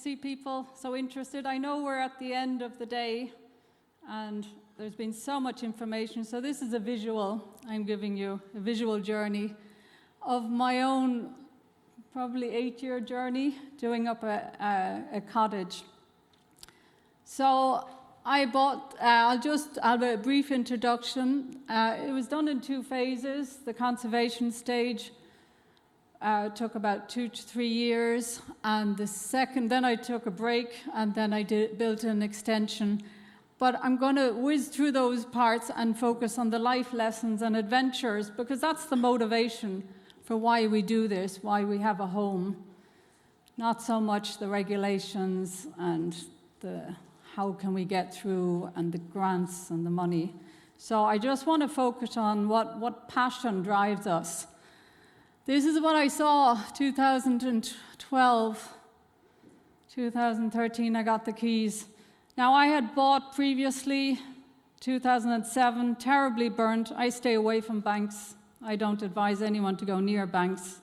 see people so interested. I know we're at the end of the day, and there's been so much information. So this is a visual. I'm giving you a visual journey of my own, probably 8-year journey doing up a cottage. So I bought, I'll have a brief introduction. It was done in 2 phases. The conservation stage took about 2 to 3 years, and then I took a break, and then I built an extension. But I'm going to whiz through those parts and focus on the life lessons and adventures, because that's the motivation for why we do this, why we have a home. Not so much the regulations and the how can we get through and the grants and the money. So I just want to focus on what passion drives us. This is what I saw 2012, 2013 I got the keys. Now I had bought previously, 2007, terribly burnt. I stay away from banks. I don't advise anyone to go near banks.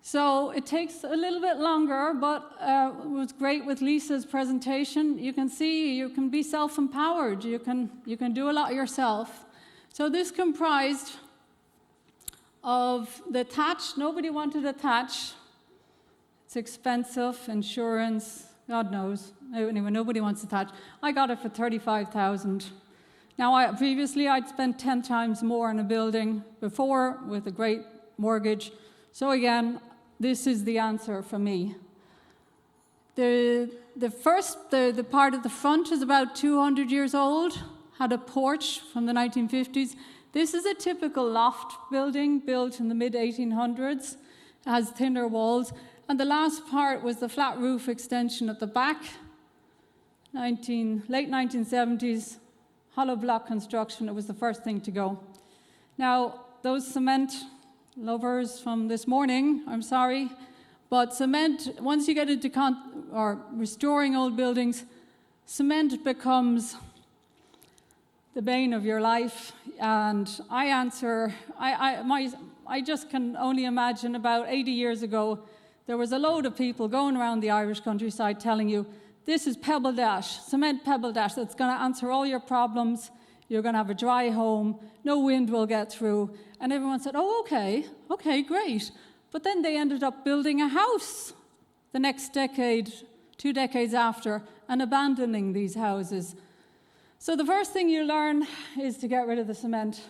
So it takes a little bit longer, but it was great with Lisa's presentation. You can see you can be self-empowered. You can do a lot yourself. So this comprised of the thatched. Nobody wanted a thatch. It's expensive, insurance, God knows. Anyway, nobody wants a thatch. I got it for $35,000. Now, previously I'd spent 10 times more on a building before with a great mortgage. So again, this is the answer for me. The part at the front is about 200 years old, had a porch from the 1950s. This is a typical loft building built in the mid-1800s. It has thinner walls. And the last part was the flat roof extension at the back, late 1970s, hollow block construction. It was the first thing to go. Now, those cement lovers from this morning, I'm sorry, but cement, once you get into restoring old buildings, cement becomes the bane of your life. And I just can only imagine about 80 years ago, there was a load of people going around the Irish countryside telling you, this is Pebble Dash, cement Pebble Dash, that's going to answer all your problems. You're going to have a dry home, no wind will get through. And everyone said, oh, okay, great. But then they ended up building a house the next decade, 2 decades after, and abandoning these houses. So the first thing you learn is to get rid of the cement.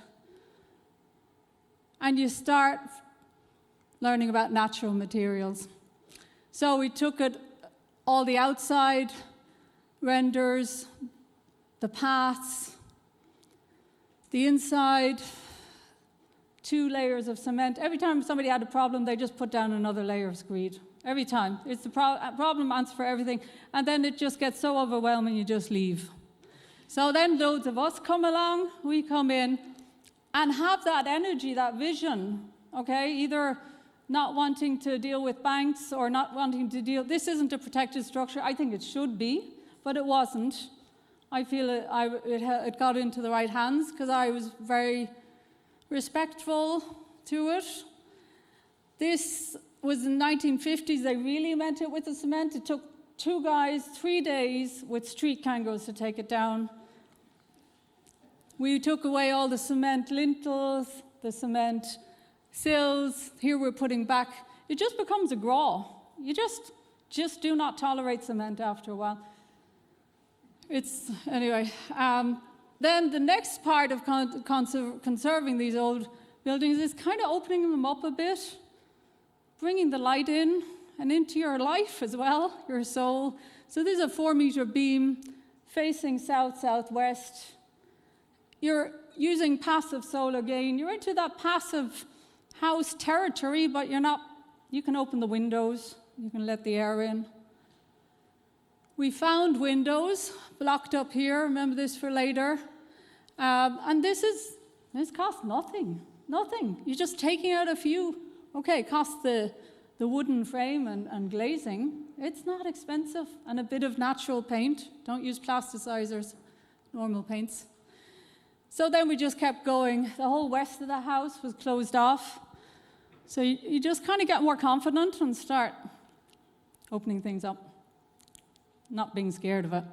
And you start learning about natural materials. So we took all the outside renders, the paths, the inside, 2 layers of cement. Every time somebody had a problem, they just put down another layer of screed. Every time. It's the problem answer for everything. And then it just gets so overwhelming, you just leave. So then loads of us come along, we come in and have that energy, that vision, okay? Either not wanting to deal with banks or not wanting to deal. This isn't a protected structure. I think it should be, but it wasn't. I feel it got into the right hands because I was very respectful to it. This was in the 1950s. They really meant it with the cement. It took 2 guys 3 days with street kangos to take it down. We took away all the cement lintels, the cement sills. Here we're putting back. It just becomes a graw. You just do not tolerate cement after a while. Anyway. Then the next part of conserving these old buildings is kind of opening them up a bit, bringing the light in and into your life as well, your soul. So this is a 4-meter beam facing south-southwest. You're using passive solar gain. You're into that passive house territory, but you're not. You can open the windows. You can let the air in. We found windows blocked up here. Remember this for later. And this costs nothing. Nothing. You're just taking out a few. Okay, it costs the wooden frame and glazing. It's not expensive. And a bit of natural paint. Don't use plasticizers, normal paints. So then we just kept going. The whole west of the house was closed off. So you just kind of get more confident and start opening things up, not being scared of it.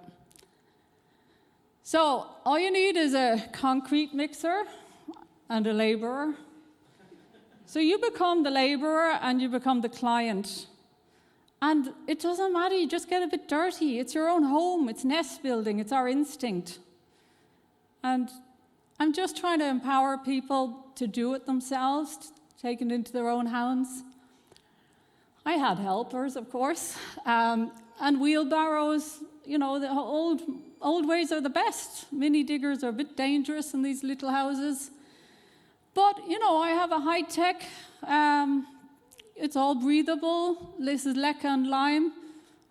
So all you need is a concrete mixer and a laborer. So you become the laborer and you become the client. And it doesn't matter, you just get a bit dirty. It's your own home, it's nest building, it's our instinct. And I'm just trying to empower people to do it themselves, take it into their own hands. I had helpers, of course, and wheelbarrows. You know, the old ways are the best. Mini diggers are a bit dangerous in these little houses. But, you know, I have a high-tech, it's all breathable. This is leca and lime.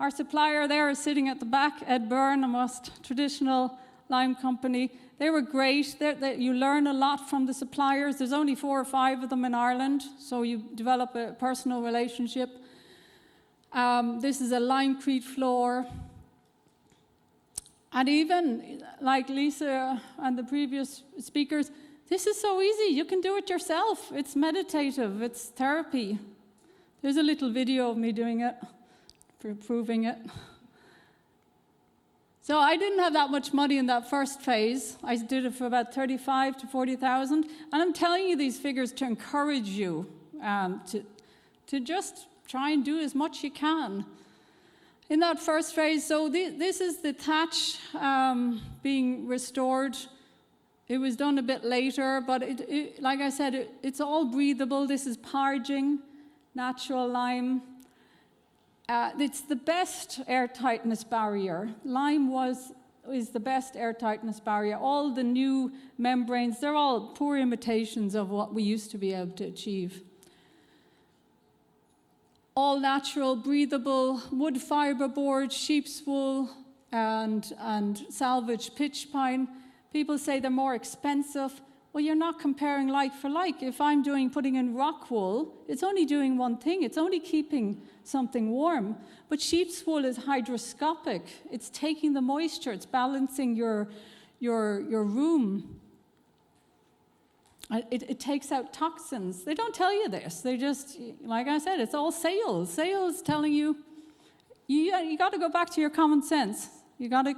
Our supplier there is sitting at the back, Ed Byrne, a most traditional lime company. They were great. You learn a lot from the suppliers. There's only 4 or 5 of them in Ireland, so you develop a personal relationship. This is a limecrete floor. And even, like Lisa and the previous speakers, this is so easy. You can do it yourself. It's meditative. It's therapy. There's a little video of me doing it, for proving it. So I didn't have that much money in that first phase. I did it for about 35 to 40,000. And I'm telling you these figures to encourage you to just try and do as much you can. In that first phase, so this is the thatch being restored. It was done a bit later, but like I said, it's all breathable. This is parging, natural lime. It's the best air tightness barrier. Lime is the best air tightness barrier. All the new membranes, they're all poor imitations of what we used to be able to achieve. All natural, breathable, wood fibre board, sheep's wool, and salvaged pitch pine. People say they're more expensive. Well, you're not comparing like for like. If I'm putting in rock wool, it's only doing one thing. It's only keeping something warm. But sheep's wool is hygroscopic. It's taking the moisture. It's balancing your room. It takes out toxins. They don't tell you this. They just, like I said, it's all sales. Sales telling you got to go back to your common sense. You got to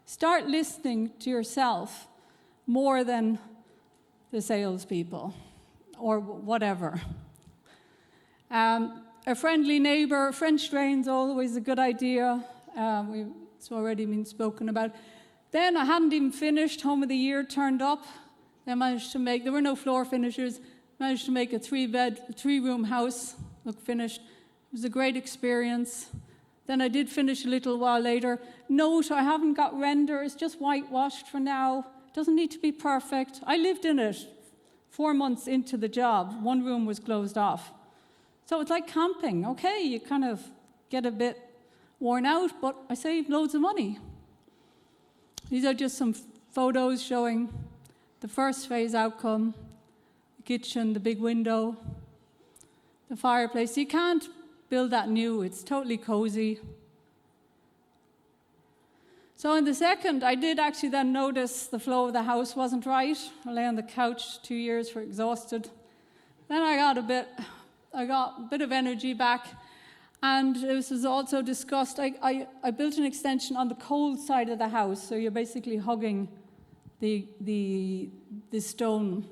start listening to yourself more than the salespeople or whatever. A friendly neighbor, French drain's always a good idea. It's already been spoken about. Then I hadn't even finished. Home of the Year turned up. I managed to there were no floor finishers, managed to make a 3-room house look finished. It was a great experience. Then I did finish a little while later. Note, I haven't got render, it's just whitewashed for now. It doesn't need to be perfect. I lived in it 4 months into the job. 1 room was closed off. So it's like camping. Okay, you kind of get a bit worn out, but I saved loads of money. These are just some photos showing the first phase outcome, the kitchen, the big window, the fireplace. You can't build that new. It's totally cozy. So in the second, I did actually then notice the flow of the house wasn't right. I lay on the couch 2 years for exhausted. Then I got a bit of energy back. And this was also discussed. I built an extension on the cold side of the house, so you're basically hugging the stone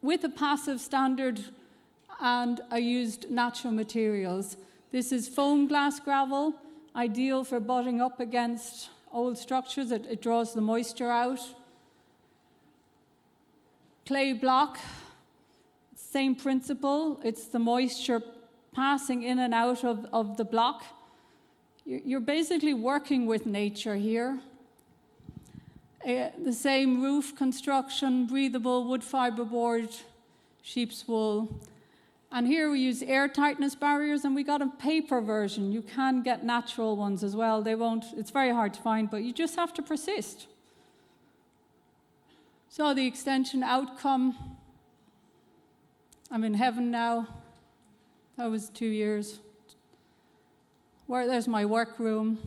with a passive standard, and I used natural materials. This is foam glass gravel, ideal for butting up against old structures. It draws the moisture out. Clay block, same principle. It's the moisture passing in and out of the block. You're basically working with nature here. The same roof construction, breathable wood fibre board, sheep's wool. And here we use air tightness barriers, and we got a paper version. You can get natural ones as well. It's very hard to find, but you just have to persist. So the extension outcome, I'm in heaven now. That was 2 years. There's my workroom.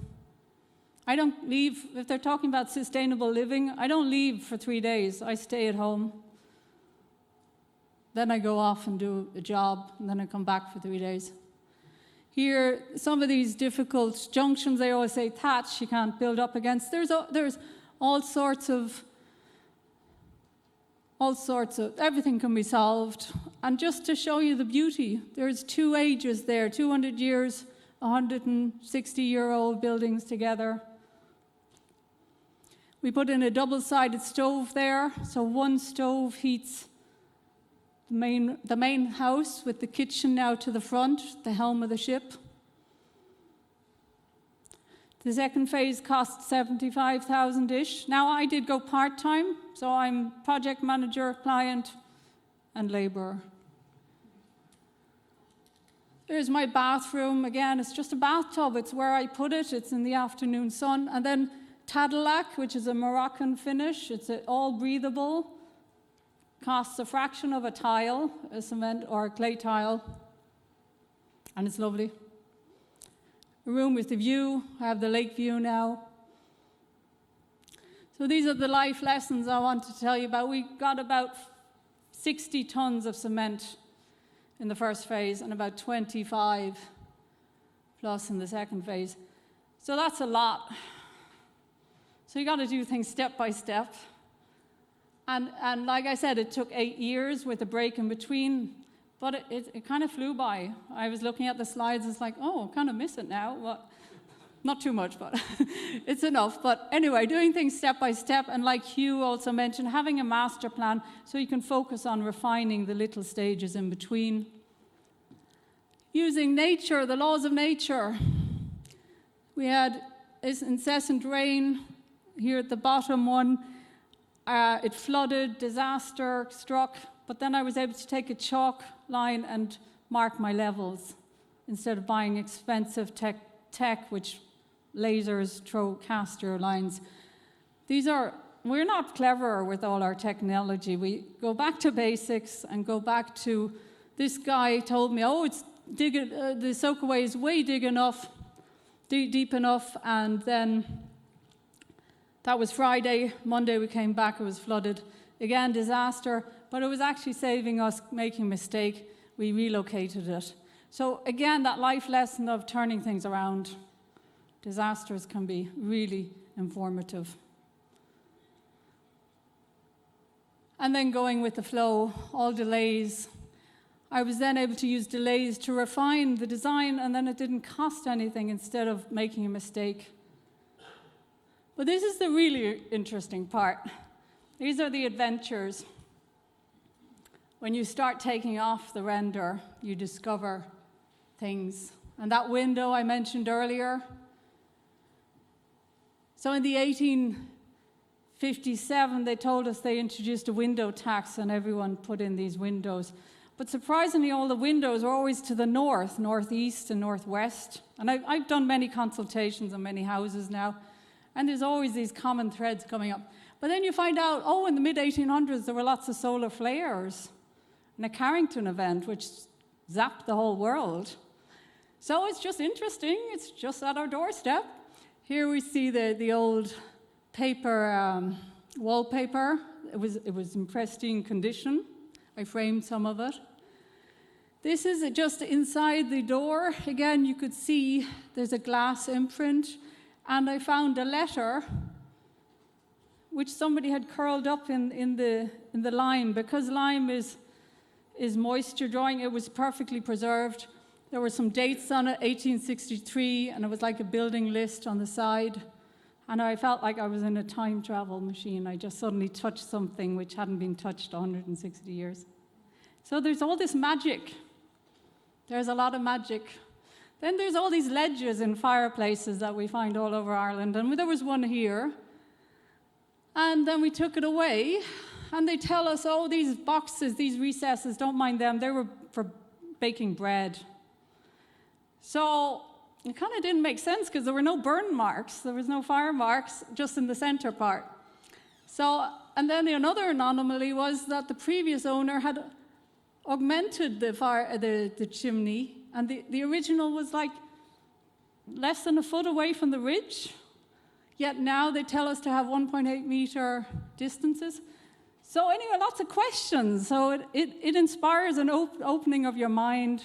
I don't leave. If they're talking about sustainable living, I don't leave for 3 days. I stay at home. Then I go off and do a job, and then I come back for 3 days. Here, some of these difficult junctions, they always say thatch, you can't build up against. There's all sorts of, everything can be solved. And just to show you the beauty, there's 2 ages there, 200 years, 160-year-old buildings together. We put in a double-sided stove there, so one stove heats the main house with the kitchen now to the front, the helm of the ship. The second phase cost 75,000-ish. Now I did go part-time, so I'm project manager, client, and labourer. There's my bathroom. Again, it's just a bathtub. It's where I put it. It's in the afternoon sun. And then Tadalak, which is a Moroccan finish. It's all breathable. Costs a fraction of a tile, a cement or a clay tile. And it's lovely. A room with the view. I have the lake view now. So these are the life lessons I want to tell you about. We got about 60 tons of cement in the first phase and about 25 plus in the second phase. So that's a lot. So you got to do things step by step. And like I said, it took 8 years with a break in between, but it kind of flew by. I was looking at the slides, it's like, oh, I kind of miss it now. Well, not too much, but it's enough. But anyway, doing things step by step, and like Hugh also mentioned, having a master plan so you can focus on refining the little stages in between. Using nature, the laws of nature. We had this incessant rain here at the bottom one. It flooded, disaster struck, but then I was able to take a chalk line and mark my levels instead of buying expensive tech which lasers throw caster lines. We're not clever with all our technology. We go back to basics and go back to, this guy told me, the soakaway is way deep enough, and then that was Friday. Monday we came back, it was flooded. Again, disaster, but it was actually saving us making a mistake. We relocated it. So again, that life lesson of turning things around. Disasters can be really informative. And then going with the flow, all delays. I was then able to use delays to refine the design, and then it didn't cost anything instead of making a mistake. But this is the really interesting part. These are the adventures. When you start taking off the render, you discover things. And that window I mentioned earlier. So in the 1857, they told us they introduced a window tax and everyone put in these windows. But surprisingly, all the windows are always to the north, northeast and northwest. And I've done many consultations on many houses now. And there's always these common threads coming up. But then you find out, in the mid-1800s, there were lots of solar flares and a Carrington event, which zapped the whole world. So it's just interesting. It's just at our doorstep. Here we see the old paper wallpaper. It was in pristine condition. I framed some of it. This is just inside the door. Again, you could see there's a glass imprint. And I found a letter which somebody had curled up in the lime. Because lime is moisture drawing, it was perfectly preserved. There were some dates on it, 1863, and it was like a building list on the side. And I felt like I was in a time travel machine. I just suddenly touched something which hadn't been touched 160 years. So there's all this magic. There's a lot of magic. Then there's all these ledges in fireplaces that we find all over Ireland. And there was one here. And then we took it away. And they tell us, these boxes, these recesses, don't mind them. They were for baking bread. So it kind of didn't make sense because there were no burn marks. There was no fire marks, just in the center part. So, and then another anomaly was that the previous owner had augmented the chimney. And the original was like less than a foot away from the ridge. Yet now they tell us to have 1.8 meter distances. So anyway, lots of questions. So it inspires an opening of your mind,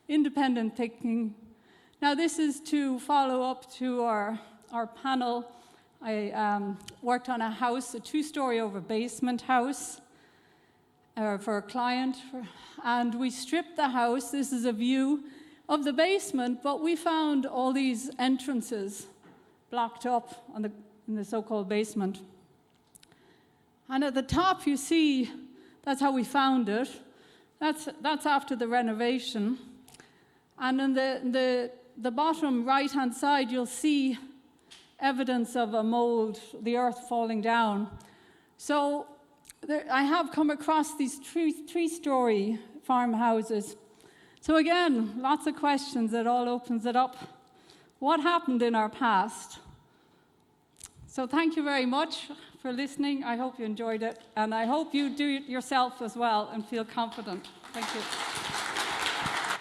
independent thinking. Now this is to follow up to our panel. I worked on a house, a 2-story over basement house for a client, and we stripped the house. This is a view of the basement, but we found all these entrances blocked up in the so-called basement. And at the top you see, that's how we found it. That's after the renovation. And in the bottom right-hand side, you'll see evidence of a mold, the earth falling down. So I have come across these 3-story farmhouses. So again, lots of questions. It all opens it up. What happened in our past? So thank you very much for listening. I hope you enjoyed it, and I hope you do it yourself as well and feel confident. Thank you.